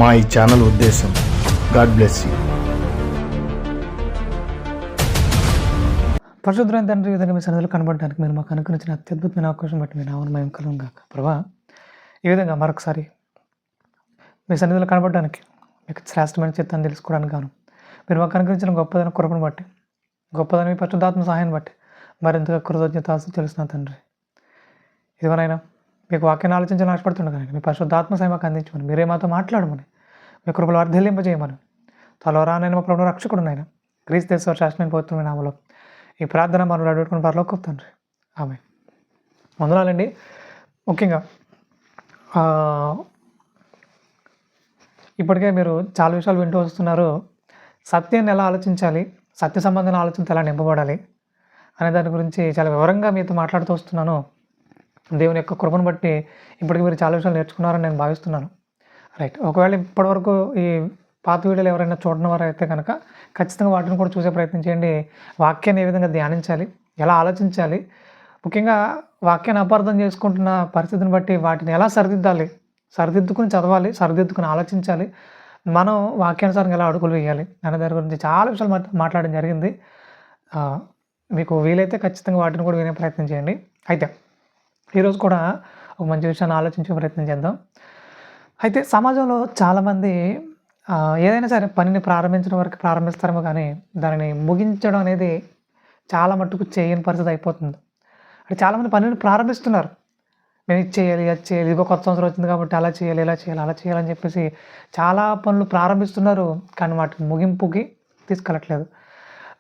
మా ఈ ఛానల్ ఉద్దేశం. God bless you. పరిశుద్ధమైన తండ్రి, ఈ విధంగా మీ సన్నిధిలో కనబడడానికి మీరు మాకు అనుగ్రహించిన అత్యద్భుతమైన అవకాశం బట్టి మీ నామం మహిమ కలుగును గాక. ప్రభా, ఈ విధంగా మరొకసారి మీ సన్నిధిలో కనబడడానికి మీకు శ్రేష్టమైన చిత్తాన్ని తెలుసుకోవడానికి గాను మీరు మాకు అనుగ్రహించిన గొప్పదైన కృపను బట్టి, గొప్పదైన మీ పరిశుద్ధాత్మ సహాయాన్ని బట్టి మరింతగా కృతజ్ఞత తెలుస్తున్నా తండ్రి. ఇదిగోనైనా మీకు వాక్యాన్ని ఆలోచించాలని ఆశపడుతుండగా మీ పరిశుద్ధాత్మ సహాయం మాకు అందించమని, మీరే మాతో మాట్లాడమని, మీ కృపలు వర్ధిల్లింపజేయమని త్వరలో నేను మా ప్రభువు రక్షకుడునైనా క్రీస్తు శాశ్వతమైన పవిత్రమైన నామములో ఈ ప్రార్థన మనం అడుగుతున్న పరలోకపు తండ్రి, ఆమేన్. వందనాలండి. ముఖ్యంగా ఇప్పటికే మీరు చాలా విషయాలు వింటూ వస్తున్నారు. సత్యాన్ని ఎలా ఆలోచించాలి, సత్య సంబంధమైన ఆలోచనతో ఎలా నింపబడాలి అనే దాని గురించి చాలా వివరంగా మీతో మాట్లాడుతూ వస్తున్నాను. దేవుని యొక్క కృపను బట్టి ఇప్పటికి మీరు చాలా విషయాలు నేర్చుకున్నారని నేను భావిస్తున్నాను. రైట్. ఒకవేళ ఇప్పటివరకు ఈ పాత వీడియోలు ఎవరైనా చూడని వారు అయితే కనుక ఖచ్చితంగా వాటిని కూడా చూసే ప్రయత్నం చేయండి. వాక్యాన్ని ఏ విధంగా ధ్యానించాలి, ఎలా ఆలోచించాలి, ముఖ్యంగా వాక్యాన్ని అపార్థం చేసుకుంటున్న పరిస్థితిని బట్టి వాటిని ఎలా సరిదిద్దుకుని చదవాలి, సరిదిద్దుకుని ఆలోచించాలి, మనం వాక్యానుసారంగా ఎలా అడుగులు వేయాలి అనే దాని గురించి చాలా విషయాలు మాట్లాడడం జరిగింది. మీకు వీలైతే ఖచ్చితంగా వాటిని కూడా వినే ప్రయత్నం చేయండి. అయితే ఈరోజు కూడా ఒక మంచి విషయాన్ని ఆలోచించే ప్రయత్నం చేద్దాం. అయితే సమాజంలో చాలామంది ఏదైనా సరే పనిని ప్రారంభించడం వరకు ప్రారంభిస్తారేమో కానీ దానిని ముగించడం అనేది చాలా మట్టుకు చేయని పరిస్థితి అయిపోతుంది. అంటే చాలామంది పనిని ప్రారంభిస్తున్నారు. మేము ఇది చేయాలి, అది చేయాలి, ఇదిగో కొత్త సంవత్సరం వచ్చింది కాబట్టి అలా చేయాలి, ఇలా చేయాలి, అలా చేయాలని చెప్పేసి చాలా పనులు ప్రారంభిస్తున్నారు, కానీ వాటికి ముగింపుకి తీసుకెళ్ళట్లేదు.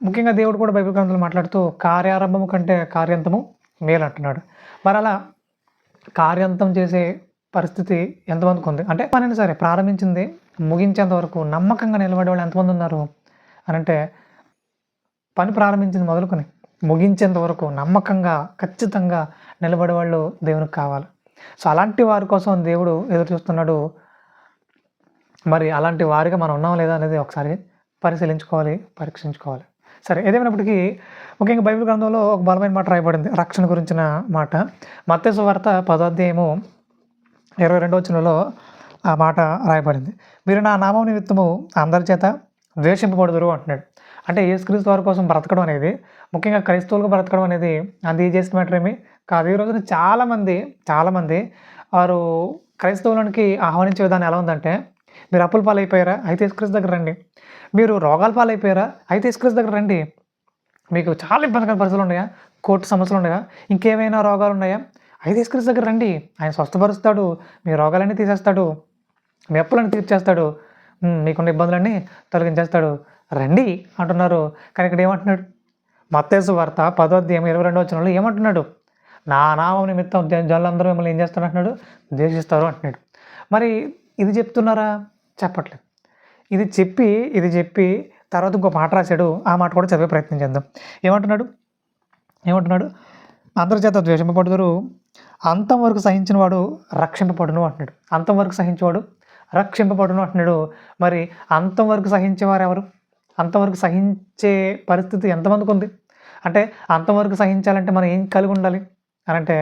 ముఖ్యంగా దేవుడు కూడా బైబిల్ గ్రంథంలో మాట్లాడుతూ కార్యారంభము కంటే కార్యంతము మేలు అంటున్నాడు. మరి అలా కార్యంతం చేసే పరిస్థితి ఎంతమందికి ఉంది? అంటే పనిని సరే ప్రారంభించింది ముగించేంత వరకు నమ్మకంగా నిలబడే వాళ్ళు ఎంతమంది ఉన్నారు అని అంటే, పని ప్రారంభించింది మొదలుకొని ముగించేంత వరకు నమ్మకంగా ఖచ్చితంగా నిలబడే వాళ్ళు దేవునికి కావాలి. సో అలాంటి వారి కోసం దేవుడు ఎదురు చూస్తున్నాడు. మరి అలాంటి వారిగా మనం ఉన్నాం లేదా అనేది ఒకసారి పరిశీలించుకోవాలి, పరీక్షించుకోవాలి. సరే, ఏదేమైనప్పటికీ ముఖ్యంగా బైబిల్ గ్రంథంలో ఒక బలమైన మాట రాయబడింది, రక్షణ గురించిన మాట. మత్తయి సువార్త 10వ అధ్యాయము 22వ వచనంలో ఆ మాట రాయబడింది. మీరు నా నామం నిమిత్తము అందరి చేత ద్వేషింపబడుదురు అంటున్నాడు. అంటే యేసుక్రీస్తు వారి కోసం బ్రతకడం అనేది, ముఖ్యంగా క్రైస్తవులుగా బ్రతకడం అనేది అంత ఈజీ మ్యాటర్ ఏమి కాదు. ఈ రోజున చాలామంది వారు క్రైస్తవులకి ఆహ్వానించే విధానం ఎలా ఉందంటే, మీరు అప్పుల పాలైపోయారా, అయితే యేసుక్రీస్తు దగ్గర రండి. మీరు రోగాల పాలైపోయారా, అయితే యేసుక్రీస్తు దగ్గర రండి. మీకు చాలా ఇబ్బందికర పరిస్థితులు ఉన్నాయా, కోర్టు సమస్యలు ఉన్నాయా, ఇంకేమైనా రోగాలు ఉన్నాయా, అయితే యేసుక్రీస్తు దగ్గర రండి. ఆయన స్వస్థపరుస్తాడు, మీ రోగాలన్నీ తీసేస్తాడు, మీ అప్పులన్నీ తీర్చేస్తాడు, మీకున్న ఇబ్బందులన్నీ తొలగించేస్తాడు, రండి అంటున్నారు. కానీ ఇక్కడ ఏమంటున్నాడు? మత్తయి సువార్త 10వ అధ్యాయం 22వ వచనంలో ఏమంటున్నాడు? నా నామం నిమిత్తం జనులందరూ మిమ్మల్ని ఏం చేస్తారు అంటున్నాడు? ద్వేషిస్తారు అంటున్నాడు. మరి ఇది చెప్తున్నారా? చెప్పట్లేదు. ఇది చెప్పి తర్వాత ఇంకో మాట రాశాడు. ఆ మాట కూడా చదివే ప్రయత్నం చేద్దాం. ఏమంటున్నాడు? అందరి చేత ద్వేషింపబడుదురు, అంతం వరకు సహించిన వాడు రక్షింపబడును అంటున్నాడు. అంతం వరకు సహించేవాడు రక్షింపబడును అంటున్నాడు. మరి అంతం వరకు సహించేవారు ఎవరు? అంతవరకు సహించే పరిస్థితి ఎంతమందికి ఉంది? అంటే అంతవరకు సహించాలంటే మనం ఏం కలిగి ఉండాలి అని అంటే,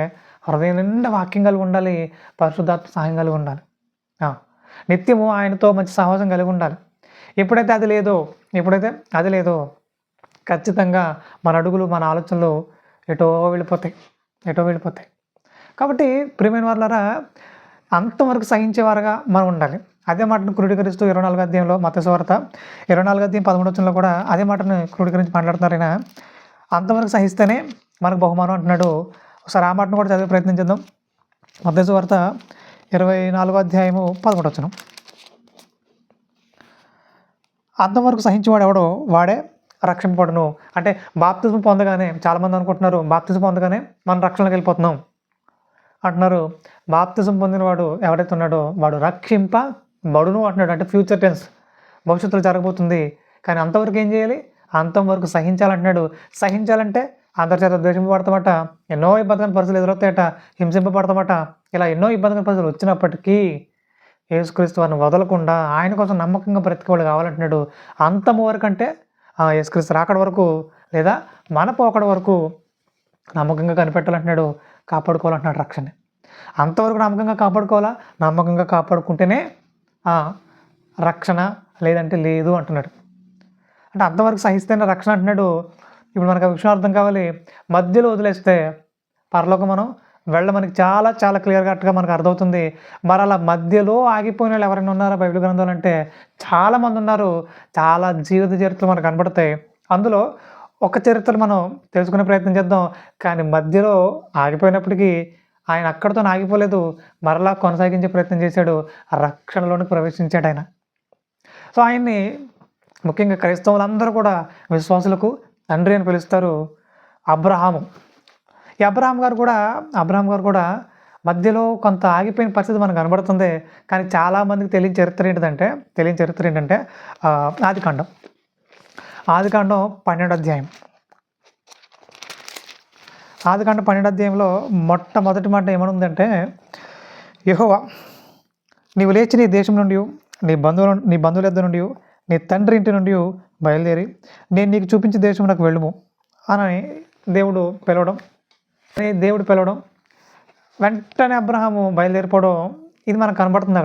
హృదయం నిండా వాక్యం కలిగి ఉండాలి, పరిశుద్ధాత్మ సహాయం కలిగి ఉండాలి, నిత్యము ఆయనతో మంచి సహవాసం కలిగి ఉండాలి. ఎప్పుడైతే అది లేదో ఖచ్చితంగా మన అడుగులు, మన ఆలోచనలు ఎటో వెళ్ళిపోతాయి. కాబట్టి ప్రియమైన వాళ్ళారా, అంతవరకు సహించేవారుగా మనం ఉండాలి. అదే మాటను క్రోడీకరిస్తూ 24వ అధ్యాయంలో మత్తయి సువార్త 24వ అధ్యాయం 13వ వచనంలో కూడా అదే మాటను క్రోడీకరించి మాట్లాడుతున్నారు. ఆయన అంతవరకు సహిస్తేనే మనకు బహుమానం అంటున్నాడు. ఒకసారి ఆ మాటను కూడా చదివే ప్రయత్నం చేద్దాం. మత్తయి సువార్త 24వ అధ్యాయము 11వ వచనం. అంతవరకు సహించేవాడు ఎవడో వాడే రక్షింపబడును. అంటే బాప్తిజం పొందగానే, చాలామంది అనుకుంటున్నారు బాప్తిజం పొందగానే మనం రక్షణలోకి వెళ్ళిపోతున్నాం అంటున్నారు. బాప్తిజం పొందినవాడు ఎవరైతే ఉన్నాడో వాడు రక్షింపబడును అంటున్నాడు. అంటే ఫ్యూచర్ టెన్స్, భవిష్యత్తులో జరగబోతుంది. కానీ అంతవరకు ఏం చేయాలి? అంతవరకు సహించాలంటున్నాడు. సహించాలంటే అందరి చేత ద్వేషింపబడతామట, ఎన్నో ఇబ్బందికర పరిస్థితులు ఎదురవుతాయట, హింసింపబడతామట. ఇలా ఎన్నో ఇబ్బందికర పరిస్థితులు వచ్చినప్పటికీ యేసుక్రీస్తు వారిని వదలకుండా ఆయన కోసం నమ్మకంగా బ్రతికేవాళ్ళు కావాలంటున్నాడు. అంతము వరకు అంటే యేసుక్రీస్తు రాకడ వరకు లేదా మన పోకడ వరకు నమ్మకంగా కనిపెట్టాలంటున్నాడు, కాపాడుకోవాలంటున్నాడు రక్షణ. అంతవరకు నమ్మకంగా కాపాడుకోవాలా? నమ్మకంగా కాపాడుకుంటేనే రక్షణ, లేదంటే లేదు అంటున్నాడు. అంటే అంతవరకు సహిస్తేనే రక్షణ అంటున్నాడు. ఇప్పుడు మనకు ఆ విషయం అర్థం కావాలి. మధ్యలో వదిలేస్తే పరలోకం మనం మనకి చాలా చాలా క్లియర్ కట్గా మనకు అర్థమవుతుంది. మరి అలా మధ్యలో ఆగిపోయిన వాళ్ళు ఎవరైనా ఉన్నారా బైబిల్ గ్రంథాలు అంటే చాలామంది ఉన్నారు. చాలా జీవిత చరిత్రలు మనకు కనబడతాయి. అందులో ఒక చరిత్రలు మనం తెలుసుకునే ప్రయత్నం చేద్దాం. కానీ మధ్యలో ఆగిపోయినప్పటికీ ఆయన అక్కడితో ఆగిపోలేదు. మరలా కొనసాగించే ప్రయత్నం చేశాడు. ఆ రక్షణలోనికి ప్రవేశించాడు ఆయన. సో ఆయన్ని ముఖ్యంగా క్రైస్తవులందరూ కూడా విశ్వాసులకు తండ్రి అని పిలుస్తారు. అబ్రహాము. ఈ అబ్రహాం గారు కూడా మధ్యలో కొంత ఆగిపోయిన పరిస్థితి మనకు కనబడుతుంది. కానీ చాలామందికి తెలియని చరిత్ర ఏంటంటే ఆదికాండం 12వ అధ్యాయం. ఆదికాండం 12వ అధ్యాయంలో మొట్టమొదటి మాట ఏమనుందంటే, యెహోవా నీవు లేచి నీ దేశం నుండి, నీ బంధువుల యొద్ద నుండి, నీ తండ్రి ఇంటి నుండి బయలుదేరి నేను నీకు చూపించే దేశం నాకు వెళ్ళుము అని దేవుడు పిలవడం, వెంటనే అబ్రహాము బయలుదేరిపోవడం, ఇది మనకు కనబడుతుంది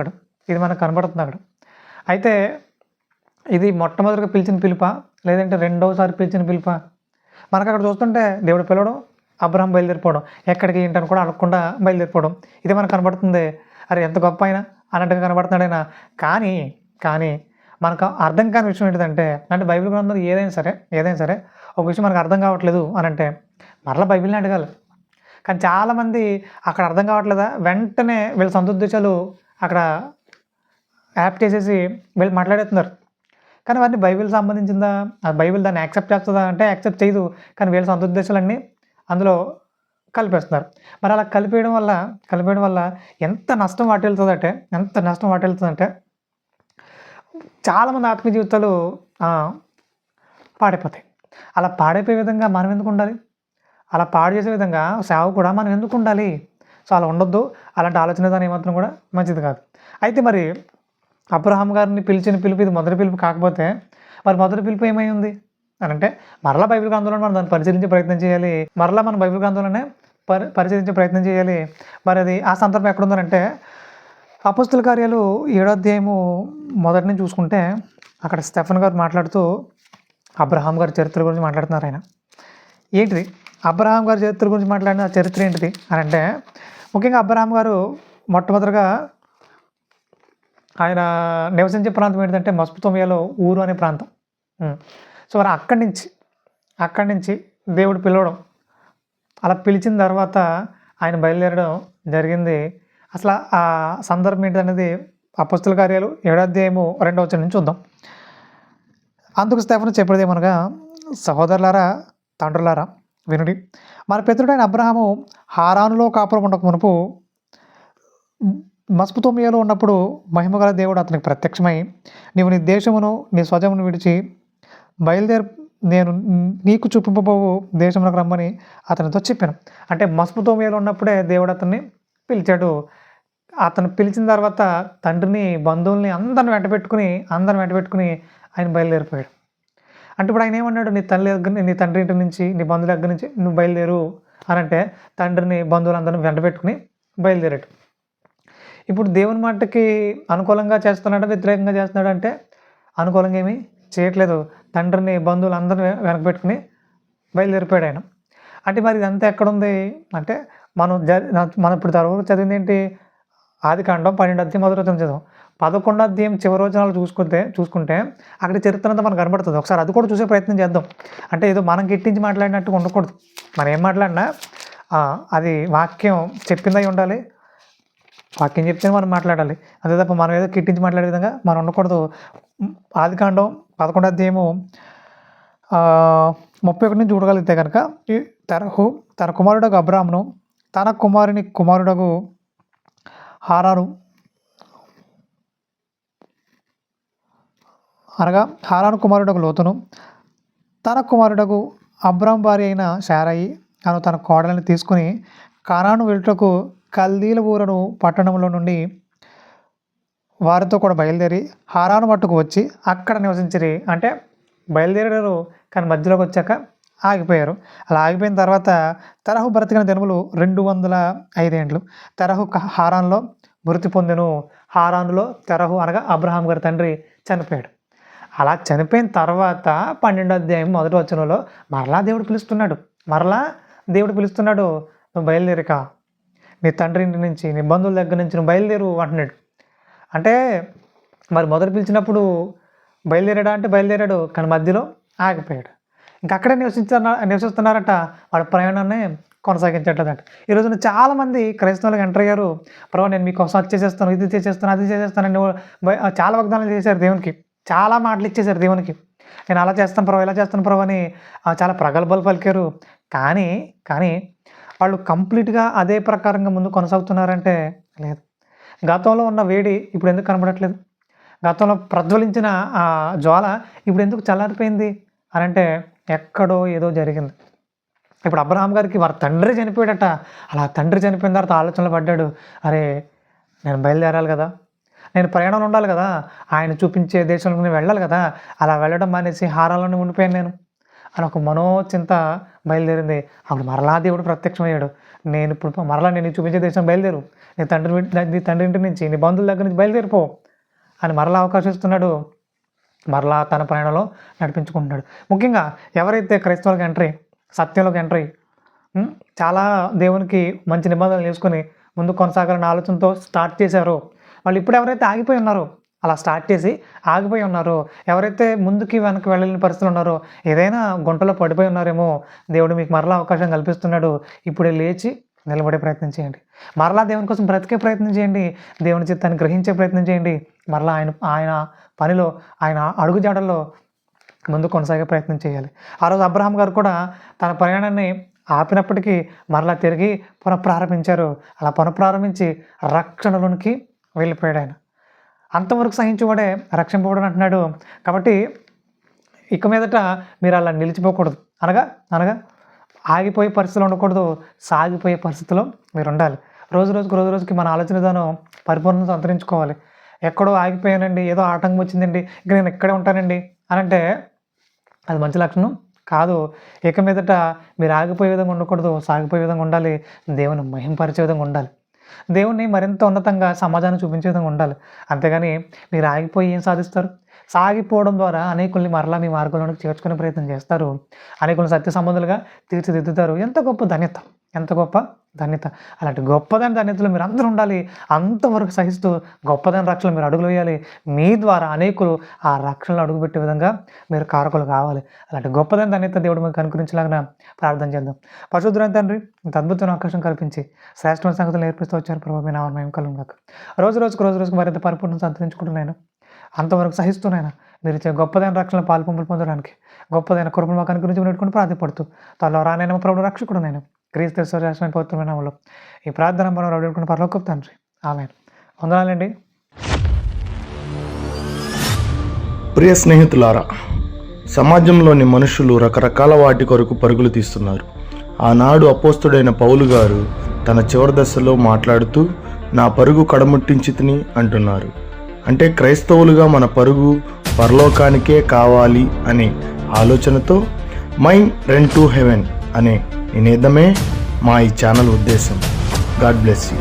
అక్కడ. అయితే ఇది మొట్టమొదటిగా పిలిచిన పిలుపా, లేదంటే రెండోసారి పిలిచిన పిలుపా? మనకు అక్కడ చూస్తుంటే దేవుడు పిలవడం, అబ్రహాం బయలుదేరిపోవడం, ఎక్కడికి ఏంటని కూడా అడగకుండా బయలుదేరిపోవడం, ఇది మనకు కనబడుతుంది. అరే ఎంత గొప్ప అయినా అన్నట్టుగా కనబడుతున్నాడు ఆయన. కానీ మనకు అర్థం కాని విషయం ఏంటంటే, అంటే బైబిల్ గ్రంథంలో ఏదైనా సరే ఒక విషయం మనకు అర్థం కావట్లేదు అని అంటే మరలా బైబిల్ని అడగాలి. కానీ చాలామంది అక్కడ అర్థం కావట్లేదా, వెంటనే వీళ్ళ సొంత ఉద్దేశాలు అక్కడ యాప్ చేసేసి వీళ్ళు మాట్లాడేస్తున్నారు. కానీ వాటిని బైబిల్ సంబంధించిందా, బైబిల్ దాన్ని యాక్సెప్ట్ చేస్తుందా అంటే యాక్సెప్ట్ చేయదు. కానీ వీళ్ళ సొంత ఉద్దేశాలన్నీ అందులో కలిపేస్తున్నారు. మరి అలా కలిపేయడం వల్ల ఎంత నష్టం వాటిల్తుందంటే చాలామంది ఆత్మీయ జీవితాలు పాడైపోతాయి. అలా పాడైపోయే విధంగా మనం ఎందుకు ఉండాలి? అలా పాడు చేసే విధంగా సేవ కూడా మనం ఎందుకు ఉండాలి? సో అలా ఉండొద్దు. అలాంటి ఆలోచన దాని ఏమాత్రం కూడా మంచిది కాదు. అయితే మరి అబ్రహాం గారిని పిలిచిన పిలుపు ఇది మొదటి పిలుపు కాకపోతే మరి మొదటి పిలుపు ఏమై ఉంది అని అంటే, మరలా బైబిల్ గ్రంథంలో మనం దాన్ని పరిశీలించే ప్రయత్నం చేయాలి. పరిశీలించే ప్రయత్నం చేయాలి. మరి అది ఆ సందర్భం ఎక్కడుందనంటే, అపోస్తుల కార్యాలు 7వ అధ్యాయము మొదటి నుంచి చూసుకుంటే అక్కడ స్టెఫెన్ గారు మాట్లాడుతూ అబ్రహాం గారి చరిత్ర గురించి మాట్లాడుతున్నారు. ఆయన ఏంటిది అబ్రహాం గారి చరిత్ర గురించి మాట్లాడిన చరిత్ర ఏంటిది అని అంటే, ముఖ్యంగా అబ్రహాం గారు మొట్టమొదటిగా ఆయన నివసించే ప్రాంతం ఏంటంటే మెసొపొతామియాలో ఊరు అనే ప్రాంతం. సో మరి అక్కడి నుంచి దేవుడు పిలవడం, అలా పిలిచిన తర్వాత ఆయన బయలుదేరడం జరిగింది. అసలు ఆ సందర్భం ఏంటనేది అపోస్తుల కార్యాలు 7వ అధ్యాయము 2వ వచనం నుంచి చూద్దాం. అందుకు స్టెఫెను చెప్పేదేమనగా, సహోదరులారా, తండ్రులారా వినుడి. మన పితరుడైన అబ్రహాము హారానులో కాపురం ఉండక మునుపు మెసొపొతామియాలో ఉన్నప్పుడు మహిమగల దేవుడు అతనికి ప్రత్యక్షమై, నీవు నీ దేశమును నీ స్వజమును విడిచి బయలుదేరి నేను నీకు చూపింపబోవు దేశంలోకి రమ్మని అతనితో చెప్పాను. అంటే మెసొపొతామియాలో ఉన్నప్పుడే దేవుడు అతన్ని పిలిచాడు. అతను పిలిచిన తర్వాత తండ్రిని, బంధువుల్ని అందరిని వెంట పెట్టుకుని ఆయన బయలుదేరిపోయాడు. అంటే ఇప్పుడు ఆయన ఏమన్నాడు, నీ తండ్రి ఇంటి నుంచి, నీ బంధువుల దగ్గర నుంచి నువ్వు బయలుదేరు అని అంటే తండ్రిని, బంధువులందరిని వెంట పెట్టుకుని బయలుదేరాడు. ఇప్పుడు దేవుని మాటకి అనుకూలంగా చేస్తున్నాడా, వ్యతిరేకంగా చేస్తున్నాడు అంటే అనుకూలంగా ఏమీ చేయట్లేదు. తండ్రిని, బంధువులందరినీ వెనక పెట్టుకుని బయలుదేరిపోయాడు ఆయన. అంటే మరి ఇదంతా ఎక్కడుంది అంటే, మనం ఇప్పుడు తర్వాత చదివింది ఏంటి? ఆదికాండం 12వ అధ్యాయం మొదటి వచనం చదివాం. 11వ అధ్యాయం చివరి వచనాలు చూసుకుంటే అక్కడ చరిత్ర అంతా మనకు కనబడుతుంది. ఒకసారి అది కూడా చూసే ప్రయత్నం చేద్దాం. అంటే ఏదో మనం గిట్టించి మాట్లాడినట్టు ఉండకూడదు. మనం ఏం మాట్లాడినా అది వాక్యం చెప్పిందై ఉండాలి. వాక్యం చెప్తే మనం మాట్లాడాలి. అంతే తప్ప మనం ఏదో కిట్టించి మాట్లాడే విధంగా మనం ఉండకూడదు. ఆదికాండం 11వ అధ్యాయము 31 నుంచి చూడగలిగితే కనుక, తన కుమారుడగు అబ్రామును, తన కుమారుడగు హారాను అనగా హారాను కుమారుడగు లోతును, తన కుమారుడగు అబ్రాం భార్య అయిన శారయి అను తన కోడలిని తీసుకుని కానాను వెళ్ళుటకు కల్దీల ఊరను పట్టణంలో నుండి వారితో కూడా బయలుదేరి హారాను మట్టుకు వచ్చి అక్కడ నివసించిరి. అంటే బయలుదేరారు, కానీ మధ్యలోకి వచ్చాక ఆగిపోయారు. అలా ఆగిపోయిన తర్వాత తెరహు బ్రతికిన దినములు 205 ఏండ్లు. తెరహు హారాన్లో మృతి పొందెను. హారానులో తెరహు అనగా అబ్రహాం గారి తండ్రి చనిపోయాడు. అలా చనిపోయిన తర్వాత 12వ అధ్యాయం 1వ వచనంలో మరలా దేవుడు పిలుస్తున్నాడు. నువ్వు బయలుదేరిక, నీ తండ్రి ఇంటి నుంచి, నీ బంధువుల దగ్గర నుంచి నువ్వు బయలుదేరు అంటున్నాడు. అంటే మరి మొదట పిలిచినప్పుడు బయలుదేరాడా అంటే బయలుదేరాడు, కానీ మధ్యలో ఆగిపోయాడు. ఇంక అక్కడే నివసిస్తున్నారట, వాడి ప్రయాణాన్ని కొనసాగించట్లేదంట. ఈ రోజున చాలామంది క్రైస్తవులకు ఎంటర్ అయ్యారు. ప్రభు నేను మీకోసం అది చేసేస్తాను, ఇది చేసేస్తాను, అది చేసేస్తాను, చాలా వాగ్దానాలు చేశారు దేవునికి, చాలా మాటలు ఇచ్చేశారు దేవునికి. నేను అలా చేస్తాను ప్రభు, ఇలా చేస్తాను ప్రభు అని చాలా ప్రగల్భాలు పలికారు. కానీ వాళ్ళు కంప్లీట్గా అదే ప్రకారంగా ముందు కొనసాగుతున్నారంటే లేదు. గతంలో ఉన్న వేడి ఇప్పుడు ఎందుకు కనబడట్లేదు? గతంలో ప్రజ్వలించిన ఆ జ్వాల ఇప్పుడు ఎందుకు చల్లారిపోయింది అని అంటే ఎక్కడో ఏదో జరిగింది. ఇప్పుడు అబ్రహాం గారికి వారి తండ్రి చనిపోయాడట. అలా తండ్రి చనిపోయిన తర్వాత ఆలోచనలు పడ్డాడు, అరే నేను బయలుదేరాలి కదా, నేను ప్రయాణంలో ఉండాలి కదా, ఆయన చూపించే దేశంలోకి నేను వెళ్ళాలి కదా, అలా వెళ్ళడం మానేసి హారాలను ఉండిపోయాను నేను అని ఒక మనోచింత బయలుదేరింది. అప్పుడు మరలా దేవుడు ప్రత్యక్షమయ్యాడు. నేను ఇప్పుడు మరలా నేను చూపించే దేశం బయలుదేరు, నీ తండ్రి ఇంటి నుంచి, నీ బంధువుల దగ్గర నుంచి బయలుదేరిపో అని మరలా అవకాశం ఇస్తున్నాడు. మరలా తన ప్రయాణంలో నడిపించుకుంటున్నాడు. ముఖ్యంగా ఎవరైతే క్రైస్తవులకు ఎంట్రీ, సత్యంలోకి ఎంట్రీ, చాలా దేవునికి మంచి నిబంధనలు చేసుకొని ముందు కొనసాగాలన్న ఆలోచనతో స్టార్ట్ చేశారో వాళ్ళు ఇప్పుడు ఎవరైతే ఆగిపోయి ఉన్నారో, అలా స్టార్ట్ చేసి ఆగిపోయి ఉన్నారో, ఎవరైతే ముందుకి వెనక్కి వెళ్ళలేని పరిస్థితులు ఉన్నారో, ఏదైనా గుంటలో పడిపోయి ఉన్నారేమో, దేవుడు మీకు మరలా అవకాశం కల్పిస్తున్నాడు. ఇప్పుడే లేచి నిలబడే ప్రయత్నం చేయండి. మరలా దేవుని కోసం బ్రతికే ప్రయత్నం చేయండి. దేవుని చిత్తాన్ని గ్రహించే ప్రయత్నం చేయండి. మరలా ఆయన పనిలో, ఆయన అడుగుజాడల్లో ముందు కొనసాగే ప్రయత్నం చేయాలి. ఆ రోజు అబ్రహాం గారు కూడా తన ప్రయాణాన్ని ఆపినప్పటికీ మరలా తిరిగి పునఃప్రారంభించారు. అలా పునఃప్రారంభించి రక్షణలోనికి వెళ్ళిపోయాడు ఆయన. అంతవరకు సహించువాడే రక్షింపబడని అంటున్నాడు. కాబట్టి ఇక మీదట మీరు అలా నిలిచిపోకూడదు, అనగా ఆగిపోయే పరిస్థితులు ఉండకూడదు, సాగిపోయే పరిస్థితిలో మీరు ఉండాలి. రోజు రోజుకి మన ఆలోచన విధానం పరిపూర్ణత అంతరించుకోవాలి. ఎక్కడో ఆగిపోయానండి, ఏదో ఆటంకం వచ్చిందండి, ఇక నేను ఇక్కడే ఉంటానండి అని అంటే అది మంచి లక్షణం కాదు. ఇక మీదట మీరు ఆగిపోయే విధంగా ఉండకూడదు, సాగిపోయే విధంగా ఉండాలి. దేవుని మహింపరిచే విధంగా ఉండాలి. దేవుణ్ణి మరింత ఉన్నతంగా సమాజాన్ని చూపించే విధంగా ఉండాలి. అంతేగాని మీరు ఆగిపోయి ఏం సాధిస్తారు? సాగిపోవడం ద్వారా అనేకుల్ని మరలా మీ మార్గంలోకి చేర్చుకునే ప్రయత్నం చేస్తారు. అనేకులను సత్య సంబంధులుగా తీర్చిదిద్దుతారు. ఎంత గొప్ప ధన్యత. అలాంటి గొప్పదైన ధన్యతలో మీరు అందరూ ఉండాలి. అంతవరకు సహిస్తూ గొప్పదైన రక్షణలు మీరు అడుగులు వేయాలి. మీ ద్వారా అనేకులు ఆ రక్షణలో అడుగుపెట్టే విధంగా మీరు కారకులు కావాలి. అలాంటి గొప్పదైన ధన్యత దేవుడు మీకు అనుగ్రహించలాగా ప్రార్థన చేద్దాం. పరిశుద్ధుడైన తండ్రి, ఇంత అద్భుతమైన అవకాశం కల్పించి శ్రేష్టమైన సంగతులు నేర్పిస్తూ వచ్చారు ప్రభు. మీ నామం మేము కలుగుగాక. రోజుకు మరింత పరిపూర్ణత అంతరించుకుంటున్నాను. అంతవరకు సహిస్తున్నాను. మీరు ఇచ్చే గొప్పదైన రక్షణ పాల్పొంపులు పొందడానికి గొప్పదైన కృపను మాకు అనుగ్రహించి నేర్చుకుని ప్రార్థపడుతూ త్వరలో రానైనా ప్రభు రక్షకుడు నేను క్రీస్తు శ్రేష్టమైన పవిత్రమైన నామములో ఈ ప్రార్థన మనం అడుగుకున్న పరలోకపు తండ్రి, ఆమేన్. వందనాలండి. ప్రియ స్నేహితులారా, సమాజంలోని మనుషులు రకరకాల వాటి కొరకు పరుగులు తీస్తున్నారు. ఆనాడు అపోస్తుడైన పౌలు గారు తన చివరి దశలో మాట్లాడుతూ నా పరుగు కడముట్టించితిని అంటున్నారు. అంటే క్రైస్తవులుగా మన పరుగు పరలోకానికే కావాలి అనే ఆలోచనతో మైండ్ రన్ టు హెవెన్ అనే నినాదమే మా ఈ ఛానల్ ఉద్దేశం. God bless you.